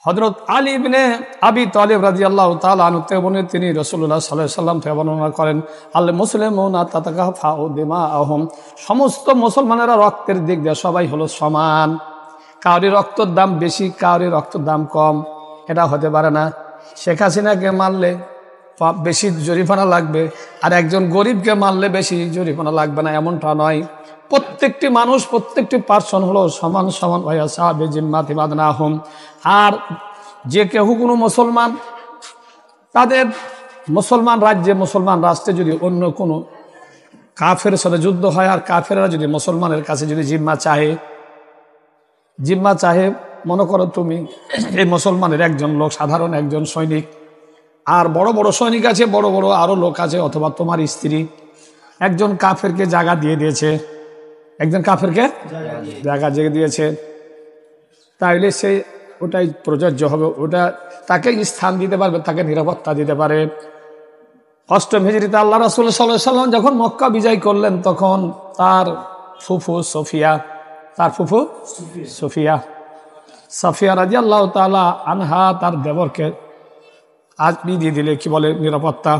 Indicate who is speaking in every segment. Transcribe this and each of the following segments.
Speaker 1: হযরত আলী ইবনে আবি তালিব রাদিয়াল্লাহু তাআলা আনহু বলেন, তিনি রাসূলুল্লাহ সাল্লাল্লাহু আলাইহি ওয়াসাল্লাম থেকে বর্ণনা করেন, আল মুসলিমুনা তাতাকাফাউ দিমাআহুম, সমস্ত মুসলমানেরা রক্তের দিক দিয়ে সবাই হলো সমান। কাউরি রক্তের দাম বেশি, কাউরি রক্তের দাম কম, এটা হতে পারে না। শেখ হাসিনাকে মারলে বেশি জরিমানা লাগবে, আর একজন গরিবকে মারলে বেশি জরিমানা লাগবে না, এমনটা নয়। প্রত্যেকটি মানুষ, প্রত্যেকটি পার্সন হলো সমান সমান। আর যে কেউ কোনো মুসলমান, তাদের মুসলমান রাজ্যে, মুসলমান রাষ্ট্রে যদি অন্য কোনো কাফের সাথে যুদ্ধ হয়, আর কাফেররা যদি মুসলমানের কাছে যদি জিম্মা চাহে, মনে করো তুমি এই মুসলমানের একজন লোক, সাধারণ একজন সৈনিক, আর বড় বড় সৈনিক আছে, বড় বড় আরো লোক আছে, অথবা তোমার স্ত্রী একজন কাফেরকে জায়গা দিয়ে দিয়েছে, একজন কাফেরকে জায়গা দিয়ে দিয়েছে, তাইলে সে ওটাই প্রযোজ্য হবে, ওটা তাকে স্থান দিতে পারবে, তাকে নিরাপত্তা দিতে পারে। অষ্টম হিজরিতে আল্লাহ রাসূল সাল্লাল্লাহু আলাইহি ওয়াসাল্লাম যখন মক্কা বিজয় করলেন, তখন তার ফুফু সাফিয়া রাদিয়াল্লাহু তাআলা আনহা তার দেবরকে আজমি দিয়ে দিলে, কি বলে, নিরাপত্তা।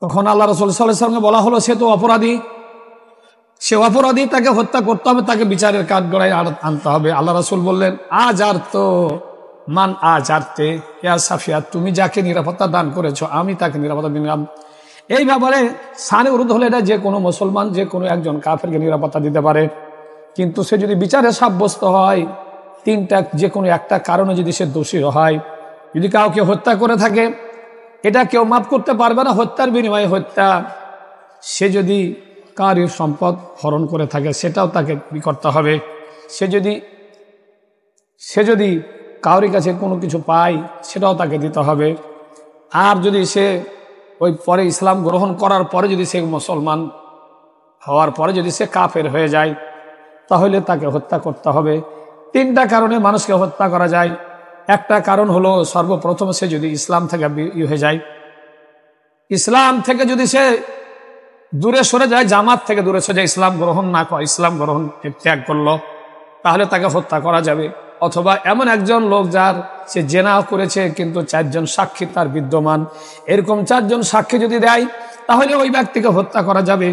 Speaker 1: তখন আল্লাহ রাসূল সাল্লাল্লাহু আলাইহি ওয়াসাল্লামকে বলা হলো, সে তো অপরাধী, তাকে হত্যা করতে হবে, তাকে বিচারের কাঠগড়ায় আনতে হবে। আল্লাহ রাসূল বললেন, ইয়া সাফিয়া, তুমি যাকে নিরাপত্তা দান করেছো, আমি তাকে নিরাপত্তা দিলাম। এই ব্যাপারে সানে উরুদ হলে এটা যে কোনো মুসলমান, যে কোনো একজন কাফেরকে নিরাপত্তা দিতে পারে। কিন্তু সে যদি বিচারে সাব্যস্ত হয়, তিনটা যে কোনো একটা কারণে যদি সে দোষী হয়, যদি কাউকে হত্যা করে থাকে, এটা কেউ মাফ করতে পারবে না, হত্যার বিনিময়ে হত্যা। সে যদি কারোর সম্পদ হরণ করে থাকে, সেটাও তাকে করতে হবে। সে যদি কারোর কাছে কোনো কিছু পায়, সেটাও তাকে দিতে হবে। আর যদি সে ওই পরে ইসলাম গ্রহণ করার পরে যদি সে মুসলমান হওয়ার পরে যদি সে কাফের হয়ে যায়, তাহলে তাকে হত্যা করতে হবে। তিনটা কারণে মানুষকে হত্যা করা যায়। একটা কারণ হলো, সর্বপ্রথম সে যদি ইসলাম থেকে হয়ে যায়, ইসলাম থেকে যদি সে দূরে সরে যায়, জামাত থেকে দূরে সরে যায়, ইসলাম গ্রহণ না করে, ইসলাম গ্রহণ ত্যাগ করলো, তাহলে তাকে হত্যা করা যাবে। অথবা এমন একজন লোক যার সে জেনা করেছে, কিন্তু 4 জন সাক্ষী তার বিদ্যমান, এরকম 4 জন সাক্ষী যদি দেয়, তাহলে ওই ব্যক্তিকে হত্যা করা যাবে।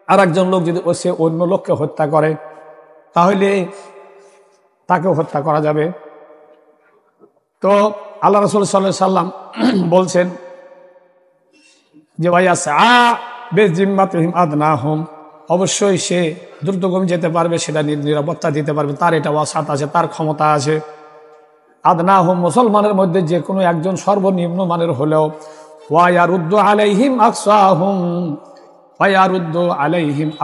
Speaker 1: আর একজন লোক যদি সে অন্য লোককে হত্যা করে, তাহলে তাকেও হত্যা করা যাবে। তো আল্লাহ রাসূল সাল্লাল্লাহু আলাইহি ওয়াসাল্লাম বলছেন যে অবশ্যই সে দ্রুতগমী যেতে পারবে, সেটা নিরাপত্তা দিতে পারবে, তার এটা ওয়াসাত আছে, তার ক্ষমতা আছে। আদনাহুম, মুসলমানের মধ্যে যে কোনো একজন সর্বনিম্ন মানের হলেও, ওয়ায়ারুদ্দু আলাইহিম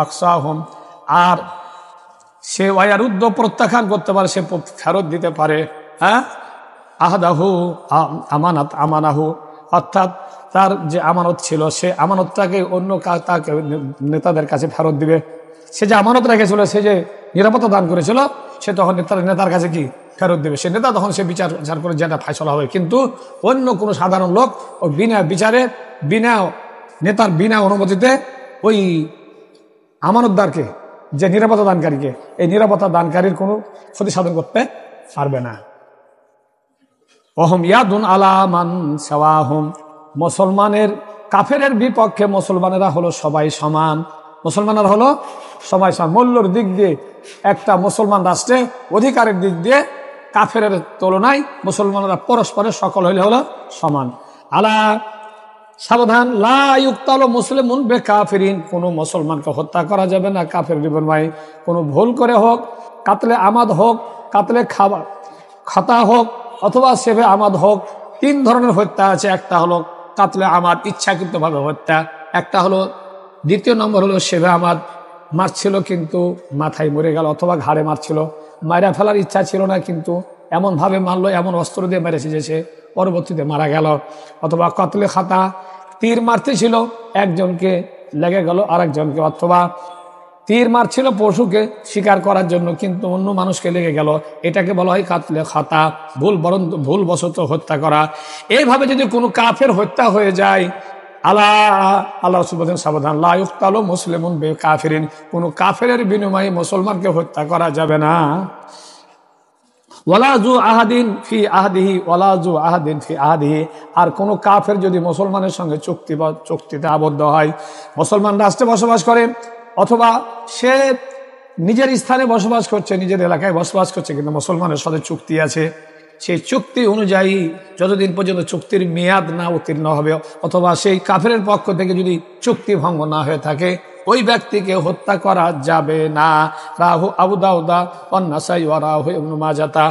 Speaker 1: আকসাহুম, আর সে ওয়ায়ারুদ্দু প্রত্যাখ্যান করতে পারে, সে ফেরত দিতে পারে, হ্যাঁ, আহাদাহু আমানাহু, অর্থাৎ তার যে আমানত ছিল, সে আমানতটাকে অন্য তাকে নেতাদের কাছে ফেরত দিবে। সে যে আমানত রেখেছিল, সে যে নিরাপত্তা দান করেছিল, সে তখন নেতার কাছে কি ফেরত দেবে। সে নেতা তখন সে বিচার করে যেটা ফয়সালা হবে। কিন্তু অন্য কোনো সাধারণ লোক ওই বিনা বিচারে, নেতার বিনা অনুমতিতে ওই আমানতদারকে, যে নিরাপত্তা দানকারীকে, এই নিরাপত্তা দানকারীর কোনো ক্ষতি সাধন করতে পারবে না। ওহম ইয়াদুন আলা মান সাওয়াহুম, মুসলমানের কাফেরের বিপক্ষে মুসলমানেরা হলো সবাই সমান। মুসলমানেরা হলো সবাই সমান মূল্যর দিক দিয়ে, একটা মুসলমান রাষ্ট্রে অধিকারের দিক দিয়ে কাফেরের তুলনায় মুসলমানেরা পরস্পরের সকল হইলে হলো সমান। আলা, সাবধান, লা ইউক্তালু মুসলিমুন বিকাফিরিন, কোনো মুসলমানকে হত্যা করা যাবে না কাফের বিনিময়ে। কোনো ভুল করে হোক, কাতলে আমাদ হোক, কাতলে খাতা হোক, অথবা সেবে আমাদ হোক। 3 ধরনের হত্যা আছে। একটা হলো কাতলে আমাদ, ইচ্ছাকৃতভাবে হত্যা। একটা হলো, দ্বিতীয় নম্বর হলো সেবে আমাদ, মারছিল কিন্তু মাথায় মরে গেল, অথবা ঘাড়ে মারছিল, মারা ফেলার ইচ্ছা ছিল না, কিন্তু এমনভাবে মারলো, এমন অস্ত্র দিয়ে মেরেছে যে সে পরবর্তীতে মারা গেল। অথবা কাতলে খাতা, তীর মারতে ছিল, একজনকে লেগে গেল আরেকজনকে, অথবা তীর মারছিল পশুকে শিকার করার জন্য, কিন্তু অন্য মানুষকে লেগে গেল, এটাকে বলা হয় কাতলে খাতা, ভুলবশত হত্যা করা। এইভাবে যদি কোনো কাফের হত্যা হয়ে যায়, আল্লাহ রাসূল বলেন, সাবধান, লা ইউক্তালু মুসলিমুন বিকাফিরিন, কোনো কাফেরের বিনিময়ে মুসলমানকে হত্যা করা যাবে না। ওয়ালাজু আহাদিন ফি আহাদিহি ওয়ালাজু আহাদিন ফি আহাদিহি। আর কোন কাফের যদি মুসলমানের সঙ্গে চুক্তিতে আবদ্ধ হয়, মুসলমান রাষ্ট্রে বসবাস করে অথবা সে নিজের স্থানে বসবাস করছে, নিজের এলাকায় বসবাস করছে, কিন্তু মুসলমানের সাথে চুক্তি আছে, সেই চুক্তি অনুযায়ী যতদিন পর্যন্ত চুক্তির মেয়াদ না উত্তীর্ণ হবে অথবা সেই কাফেরের পক্ষ থেকে যদি চুক্তি ভঙ্গ না হয়ে থাকে, ওই ব্যক্তিকে হত্যা করা যাবে না। রাহু আবু দাউদ ওয়ান নাসাই ওয়া রাহু ইবনে মাজাহ।